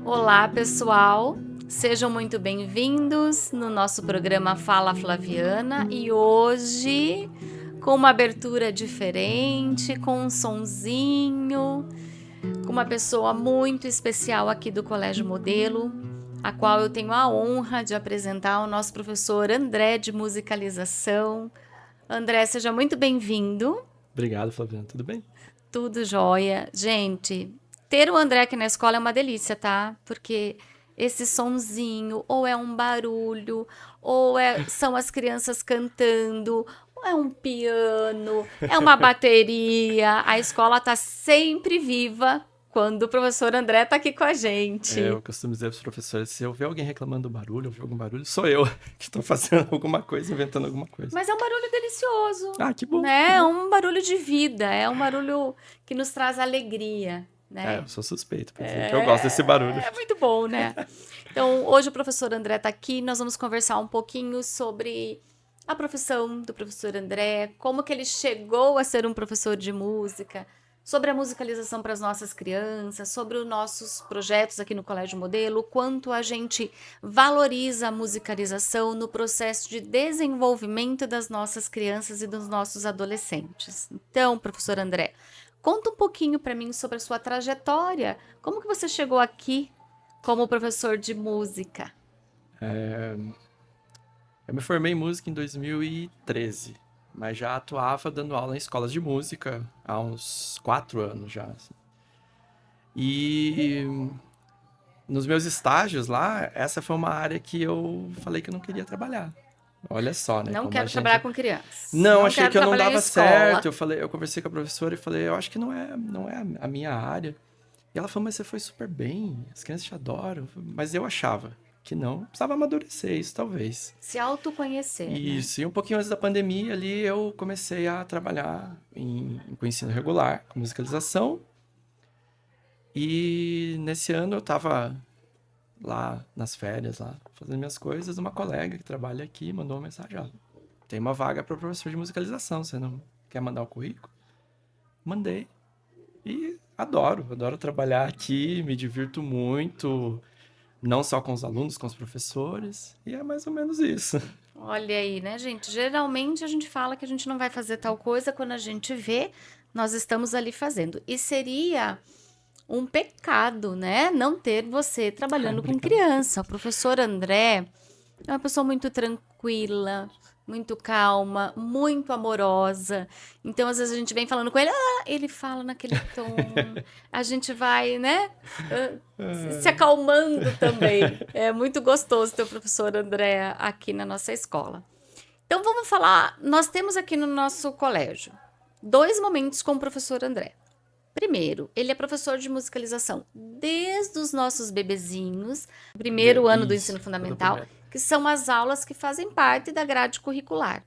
Olá, pessoal! Sejam muito bem-vindos no nosso programa Fala Flaviana e hoje com uma abertura diferente, com um sonzinho, com uma pessoa muito especial aqui do Colégio Modelo, a qual eu tenho a honra de apresentar o nosso professor André de musicalização. André, seja muito bem-vindo. Obrigado, Flaviano. Tudo bem? Tudo jóia. Gente, ter o André aqui na escola é uma delícia, tá? Porque esse sonzinho, ou é um barulho, são as crianças cantando, ou é um piano, é uma bateria. A escola tá sempre viva quando o professor André tá aqui com a Eu gente. costumo dizer para os professores, se eu ver alguém reclamando do barulho, ouvir algum barulho, sou eu que estou fazendo alguma coisa, inventando alguma coisa. Mas é um barulho delicioso, Ah, que bom, que né? É bom. um barulho de vida, é um barulho que nos traz alegria, Eu né? sou suspeito para dizer que eu gosto desse barulho. É muito bom, né? Então, hoje o professor André está aqui, nós vamos conversar um pouquinho sobre a profissão do professor André, como que ele chegou a ser um professor de música, sobre a musicalização para as nossas crianças, sobre os nossos projetos aqui no Colégio Modelo, o quanto a gente valoriza a musicalização no processo de desenvolvimento das nossas crianças e dos nossos adolescentes. Então, professor André, conta um pouquinho para mim sobre a sua trajetória. Como que você chegou aqui como professor de música? Eu me formei em música em 2013, mas já atuava dando aula em escolas de música há uns 4 anos já, assim. E nos meus estágios lá, essa foi uma área que eu falei que eu não queria trabalhar. Olha só, né? Não Como a quero trabalhar gente. com crianças. Não, Não achei quero que eu não trabalhar em dava escola. certo. Eu conversei com a professora e falei, eu acho que não é a minha área. E ela falou, mas você foi super bem, as crianças te adoram. Mas eu achava que não, precisava amadurecer isso, talvez. Se autoconhecer, né? Isso, e um pouquinho antes da pandemia ali, eu comecei a trabalhar com ensino regular, com musicalização. E nesse ano eu tava lá nas férias, lá, fazendo minhas coisas, uma colega que trabalha aqui mandou uma mensagem, ó, tem uma vaga para professor de musicalização, você não quer mandar o currículo? Mandei. E adoro trabalhar aqui, me divirto muito, não só com os alunos, com os professores, e é mais ou menos isso. Olha aí, né, gente? Geralmente a gente fala que a gente não vai fazer tal coisa, quando a gente vê, nós estamos ali fazendo. E seria um pecado, né? Não ter você trabalhando com Obrigado. criança. O professor André é uma pessoa muito tranquila, muito calma, muito amorosa. Então, às vezes a gente vem falando com ele, ele fala naquele tom. A gente vai, né? Se acalmando também. É muito gostoso ter o professor André aqui na nossa escola. Então, vamos falar. Nós temos aqui no nosso colégio 2 momentos com o professor André. Primeiro, ele é professor de musicalização desde os nossos bebezinhos, primeiro ano do ensino Isso, do fundamental, primeiro. que são as aulas que fazem parte da grade curricular.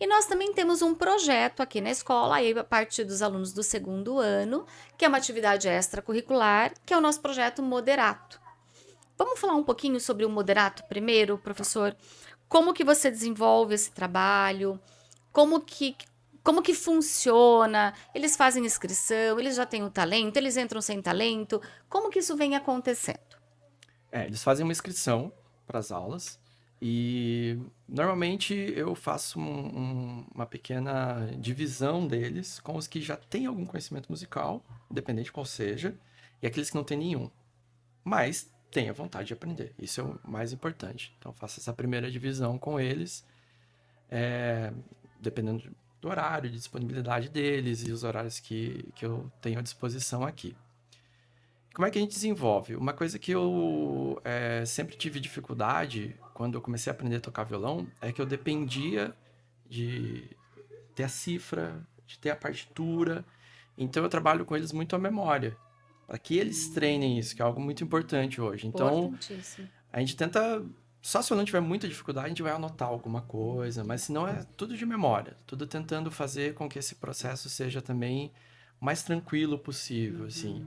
E nós também temos um projeto aqui na escola, aí a partir dos alunos do segundo ano, que é uma atividade extracurricular, que é o nosso projeto Moderato. Vamos falar um pouquinho sobre o Moderato primeiro, professor? Como que você desenvolve esse trabalho? Como que como que funciona? Eles fazem inscrição, eles já têm o talento, eles entram sem talento? Como que isso vem acontecendo? Eles fazem uma inscrição para as aulas e normalmente eu faço uma pequena divisão deles com os que já têm algum conhecimento musical, independente qual seja, e aqueles que não têm nenhum, mas têm a vontade de aprender. Isso é o mais importante. Então eu faço essa primeira divisão com eles, dependendo do horário, de disponibilidade deles e os horários que eu tenho à disposição aqui. Como é que a gente desenvolve? Uma coisa que eu sempre tive dificuldade quando eu comecei a aprender a tocar violão é que eu dependia de ter a cifra, de ter a partitura. Então eu trabalho com eles muito a memória, para que eles treinem isso, que é algo muito importante hoje. Então Importantíssimo. a gente tenta, só se eu não tiver muita dificuldade, a gente vai anotar alguma coisa, mas se não é tudo de memória, tudo tentando fazer com que esse processo seja também o mais tranquilo possível, assim.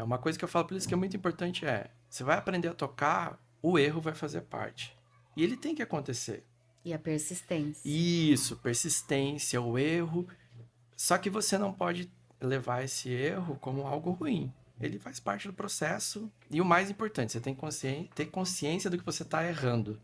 Uma coisa que eu falo para eles que é muito importante você vai aprender a tocar, o erro vai fazer parte. E ele tem que acontecer. E a persistência. Isso, persistência, o erro. Só que você não pode levar esse erro como algo ruim. ele faz parte do processo. E o mais importante, você tem ter consciência do que você está errando.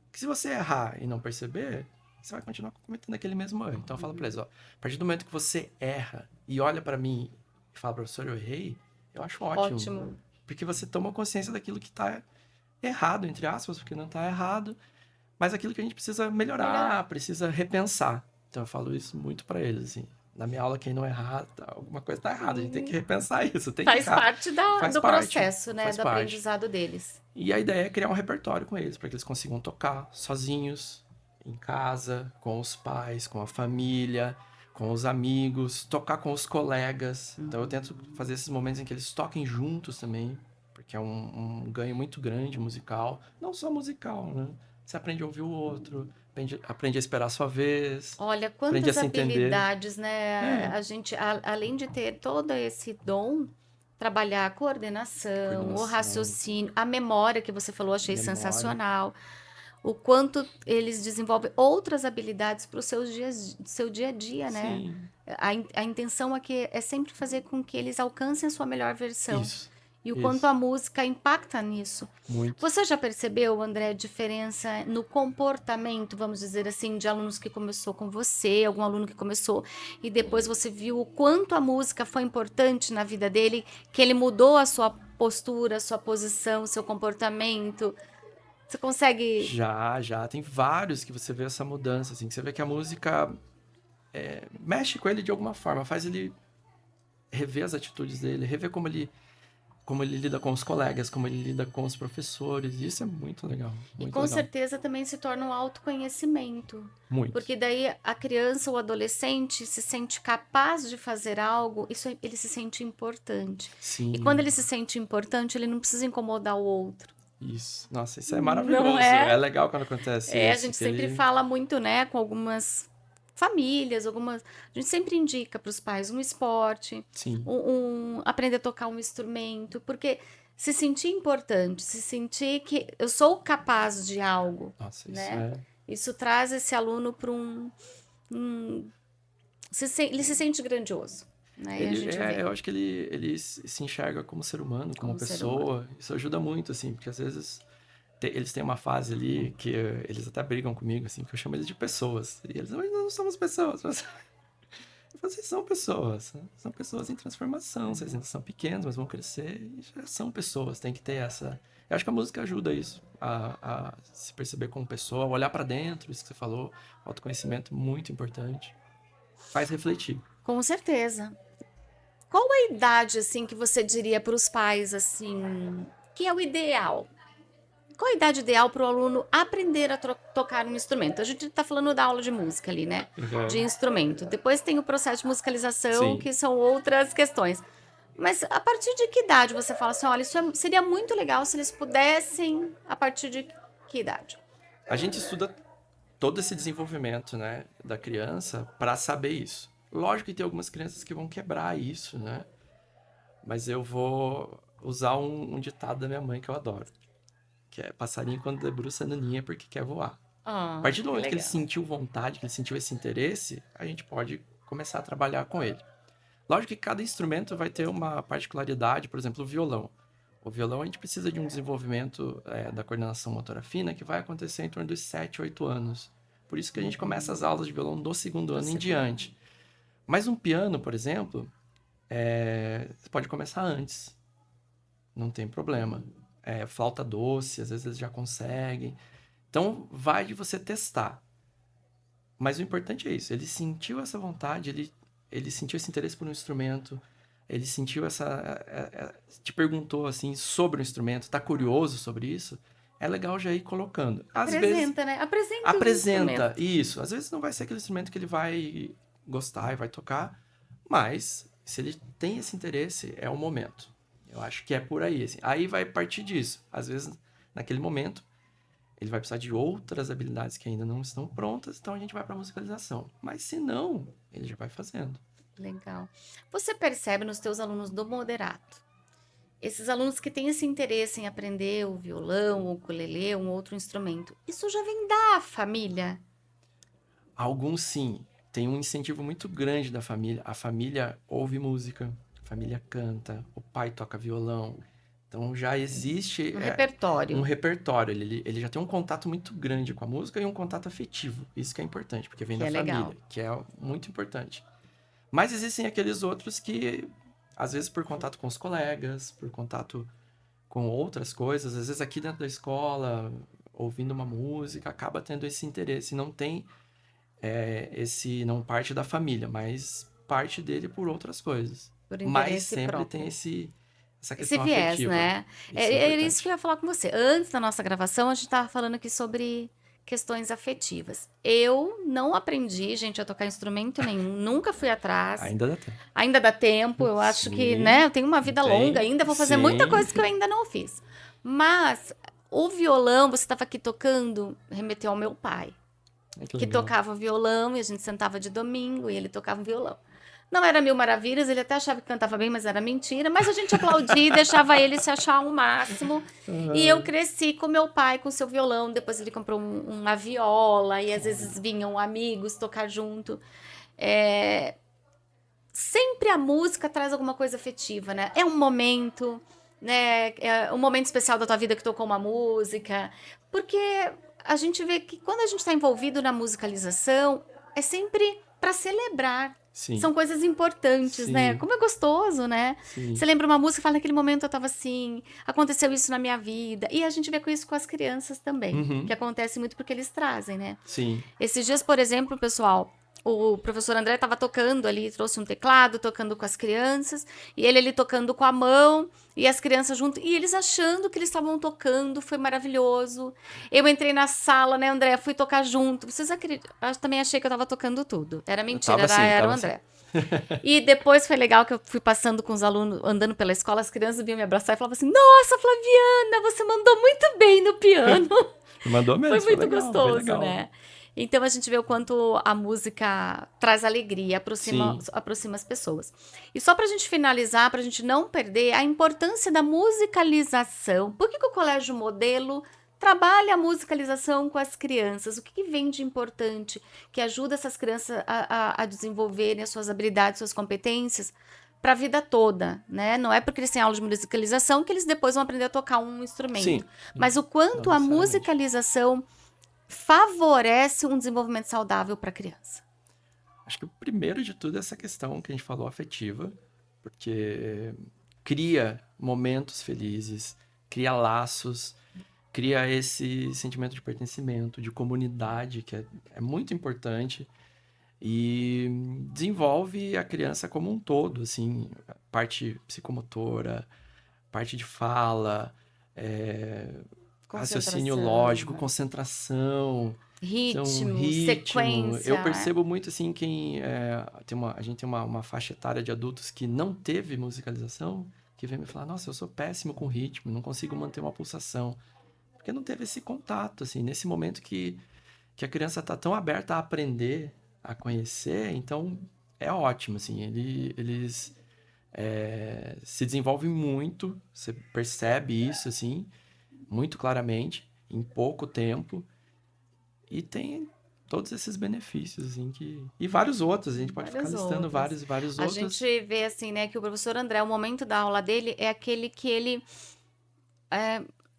Porque se você errar e não perceber, você vai continuar cometendo aquele mesmo erro. Então eu falo para eles, ó, a partir do momento que você erra e olha para mim e fala, professor, eu errei, eu acho ótimo. Ótimo. Porque você toma consciência daquilo que está errado, entre aspas, porque não está errado, mas aquilo que a gente precisa melhorar, precisa repensar. Então eu falo isso muito para eles, assim. Na minha aula, quem não errar, alguma coisa está errada. A gente tem que repensar isso. Tem Faz que parte do processo, né? faz Do parte. aprendizado deles. E a ideia é criar um repertório com eles, para que eles consigam tocar sozinhos, em casa, com os pais, com a família, com os amigos, tocar com os colegas. Então eu tento fazer esses momentos em que eles toquem juntos também, porque é um ganho muito grande musical. Não só musical, né? Você aprende a ouvir o outro, aprende a esperar a sua vez, Olha, aprende a quantas se entender. habilidades, né? É, A gente, além de ter todo esse dom, trabalhar a coordenação, o coordenação, raciocínio, a memória que você falou, achei memória. sensacional. O quanto eles desenvolvem outras habilidades para o seu dia a dia, né? Sim, A intenção aqui é sempre fazer com que eles alcancem a sua melhor versão. isso, E o quanto isso, a música impacta nisso. muito. Você já percebeu, André, a diferença no comportamento, vamos dizer assim, de alunos que começou com você, algum aluno que começou e depois você viu o quanto a música foi importante na vida dele, que ele mudou a sua postura, a sua posição, o seu comportamento? Você consegue. Já, tem vários que você vê essa mudança, assim, que você vê que a música mexe com ele de alguma forma, faz ele rever as atitudes dele, rever como ele lida com os colegas, como ele lida com os professores. E isso é muito legal, E muito com legal. certeza também se torna um autoconhecimento. Muito. Porque daí a criança ou adolescente se sente capaz de fazer algo, ele se sente importante. Sim, E quando ele se sente importante, ele não precisa incomodar o outro. isso. Nossa, isso é Não maravilhoso. É é? legal quando acontece A isso, gente que sempre ele... fala muito, né, com algumas famílias, a gente sempre indica para os pais um esporte, Sim, aprender a tocar um instrumento, porque se sentir importante, se sentir que eu sou capaz de algo, nossa, isso né? é... Isso traz esse aluno para ele se sente grandioso, né? E a gente vê Eu acho que ele se enxerga como ser humano, como como ser humano. pessoa. Isso ajuda muito, assim, porque às vezes eles têm uma fase ali que eles até brigam comigo, assim, que eu chamo eles de pessoas. E eles, mas nós não somos pessoas. Mas... Vocês são pessoas. Né? São pessoas em transformação. Vocês ainda são pequenos, mas vão crescer e já são pessoas. Tem que ter essa... Eu acho que a música ajuda isso, a se perceber como pessoa, olhar pra dentro, isso que você falou. Autoconhecimento muito importante. Faz refletir. Com certeza. Qual a idade assim que você diria para os pais assim, que é o ideal? Qual a idade ideal para o aluno aprender a tocar um instrumento? A gente está falando da aula de música ali, né? De Uhum. instrumento. Depois tem o processo de musicalização, Sim. que são outras questões. Mas a partir de que idade você fala assim, olha, seria muito legal se eles pudessem, a partir de que idade? A gente estuda todo esse desenvolvimento, né, da criança para saber isso. Lógico que tem algumas crianças que vão quebrar isso, né? Mas eu vou usar um ditado da minha mãe que eu adoro. Que é passarinho quando debruça no ninho é porque quer voar. A Ah, partir do que momento que ele legal. sentiu vontade, que ele sentiu esse interesse, a gente pode começar a trabalhar com ele. Lógico que cada instrumento vai ter uma particularidade, por exemplo, o violão. O violão a gente precisa de um desenvolvimento da coordenação motora fina que vai acontecer em torno dos 7, 8 anos. Por isso que a gente começa as aulas de violão do segundo Do ano em segundo. diante. Mas um piano, por exemplo, você pode começar antes. Não tem problema. Flauta doce, às vezes eles já conseguem. Então, vai de você testar. Mas o importante é isso. Ele sentiu essa vontade, ele sentiu esse interesse por um instrumento, ele sentiu te perguntou, assim, sobre o instrumento, tá curioso sobre isso, é legal já ir colocando. Às vezes, Apresenta, né? Apresenta o apresenta instrumento. isso. Às vezes não vai ser aquele instrumento que ele vai gostar e vai tocar, mas se ele tem esse interesse, é o momento. Eu acho que é por aí, assim. Aí vai partir disso. Às vezes, naquele momento, ele vai precisar de outras habilidades que ainda não estão prontas, então a gente vai para musicalização. Mas se não, ele já vai fazendo. Legal. Você percebe nos teus alunos do moderato, esses alunos que têm esse interesse em aprender o violão, o ukulele, um outro instrumento, isso já vem da família? Alguns sim, tem um incentivo muito grande da família. A família ouve música, a família canta, o pai toca violão. Então já existe Um repertório. um repertório. Ele já tem um contato muito grande com a música e um contato afetivo. Isso que é importante, porque vem Que da é família, legal. que é muito importante. Mas existem aqueles outros que, às vezes por contato com os colegas, por contato com outras coisas, às vezes aqui dentro da escola, ouvindo uma música, acaba tendo esse interesse. Não tem não parte da família, mas parte dele por outras coisas. Por Mas interesse sempre tem próprio. essa Esse questão viés, afetiva. né? Isso é Era isso que importante. eu ia falar com você. Antes da nossa gravação, a gente estava falando aqui sobre questões afetivas. Eu não aprendi, gente, a tocar instrumento nenhum, nunca fui atrás. Ainda dá tempo. Ainda dá tempo, eu acho que, Sim, né, eu tenho uma vida longa, ainda vou fazer muita sim. coisa que eu ainda não fiz. Mas o violão, você estava aqui tocando, remeteu ao meu pai, Ai, que que legal. tocava violão e a gente sentava de domingo e ele tocava violão. Não era mil maravilhas, ele até achava que cantava bem, mas era mentira. Mas a gente aplaudia e deixava ele se achar o máximo. E eu cresci com meu pai com seu violão. Depois ele comprou uma viola e às vezes vinham amigos tocar junto. É, sempre a música traz alguma coisa afetiva, né? É um momento, né? É um momento especial da tua vida que tocou uma música. Porque a gente vê que quando a gente está envolvido na musicalização, é sempre para celebrar. Sim, São coisas importantes, né? sim, Como é gostoso, né? sim. Você lembra uma música e fala, naquele momento eu tava assim, aconteceu isso na minha vida. E a gente vê com isso com as crianças também, Uhum, que acontece muito porque eles trazem, né? sim. Esses dias, por exemplo, pessoal, o professor André estava tocando ali, trouxe um teclado, tocando com as crianças, e ele ali tocando com a mão, e as crianças junto, e eles achando que eles estavam tocando, foi maravilhoso. Eu entrei na sala, né, André, fui tocar junto. Vocês acreditam? Eu também achei que eu estava tocando tudo. Era mentira, era o Tava assim. André. E depois foi legal que eu fui passando com os alunos, andando pela escola, as crianças vinham me abraçar e falavam assim: Nossa, Flaviana, você mandou muito bem no piano. Mandou Foi mesmo, foi muito legal, foi gostoso, legal. né? Então a gente vê o quanto a música traz alegria, Sim, aproxima as pessoas. E só pra gente finalizar, pra gente não perder a importância da musicalização. Por que que o Colégio Modelo trabalha a musicalização com as crianças? O que que vem de importante que ajuda essas crianças a desenvolverem as suas habilidades, suas competências para a vida toda, né? Não é porque eles têm aula de musicalização que eles depois vão aprender a tocar um instrumento. sim. Mas o Não quanto a necessariamente. musicalização favorece um desenvolvimento saudável para a criança. Acho que o primeiro de tudo é essa questão que a gente falou afetiva, porque cria momentos felizes, cria laços, cria esse sentimento de pertencimento, de comunidade, que é muito importante, e desenvolve a criança como um todo, assim, parte psicomotora, parte de fala, raciocínio lógico, Concentração, concentração. Então, ritmo, ritmo. Eu sequência. percebo muito assim quem a gente tem uma faixa etária de adultos que não teve musicalização, que vem me falar, nossa, eu sou péssimo com ritmo, não consigo manter uma pulsação. Porque não teve esse contato, assim, nesse momento que a criança está tão aberta a aprender, a conhecer, então é ótimo, assim, eles se desenvolvem muito, você percebe isso, assim, muito claramente, em pouco tempo, e tem todos esses benefícios, assim, e vários outros, a gente pode ficar Várias listando outras. vários e vários A outros. gente vê assim, né, que o professor André, o momento da aula dele é aquele que ele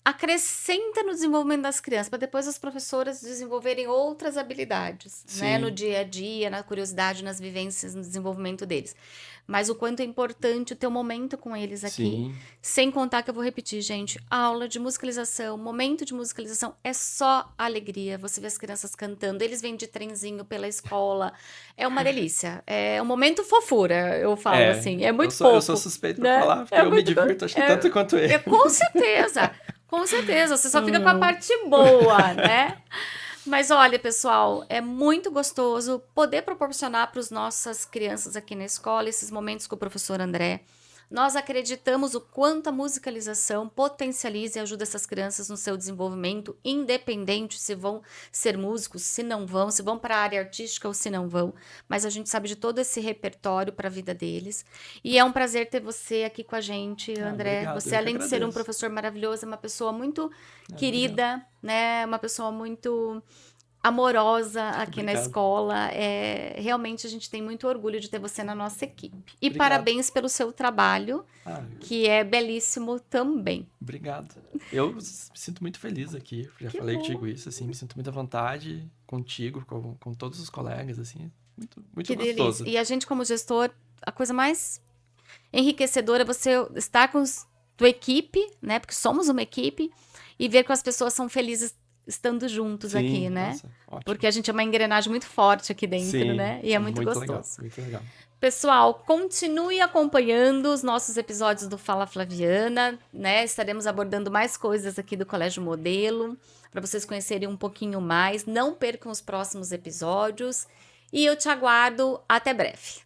acrescenta no desenvolvimento das crianças, para depois as professoras desenvolverem outras habilidades, né, no Sim, dia a dia, na curiosidade, nas vivências, no desenvolvimento deles. Mas o quanto é importante o teu momento com eles aqui, sim, sem contar que eu vou repetir, gente, aula de musicalização, momento de musicalização é só alegria. Você vê as crianças cantando, eles vêm de trenzinho pela escola, é uma delícia. É um momento fofura, eu falo assim, é eu muito sou fofo, suspeito pra né? falar, porque É eu me muito divirto, acho que tanto quanto ele. com certeza. Com certeza, você só fica com a parte boa, né? Mas olha, pessoal, é muito gostoso poder proporcionar para as nossas crianças aqui na escola esses momentos com o professor André. Nós acreditamos o quanto a musicalização potencializa e ajuda essas crianças no seu desenvolvimento, independente se vão ser músicos, se não vão, se vão para a área artística ou se não vão. Mas a gente sabe de todo esse repertório para a vida deles. E é um prazer ter você aqui com a gente, André. Obrigado, Você, eu que além de ser um agradeço. professor maravilhoso, é uma pessoa muito Obrigado. querida, né? Uma pessoa muito amorosa aqui na Obrigado. escola. Realmente a gente tem muito orgulho de ter você na nossa equipe. E Obrigado. parabéns pelo seu trabalho, Ah, que é belíssimo também. obrigado. Eu me sinto muito feliz aqui. Já Que falei bom. contigo isso, assim, me sinto muito à vontade contigo, com todos os colegas, assim, muito Que gostoso. delícia. E a gente, como gestor, a coisa mais enriquecedora é você estar com tua equipe, né? Porque somos uma equipe, e ver que as pessoas são felizes estando juntos aqui, né? Nossa, ótimo. Porque a gente é uma engrenagem muito forte aqui dentro, Sim, né? E é muito legal, gostoso. muito legal. Pessoal, continue acompanhando os nossos episódios do Fala Flaviana, né? Estaremos abordando mais coisas aqui do Colégio Modelo, para vocês conhecerem um pouquinho mais. Não percam os próximos episódios. E eu te aguardo até breve.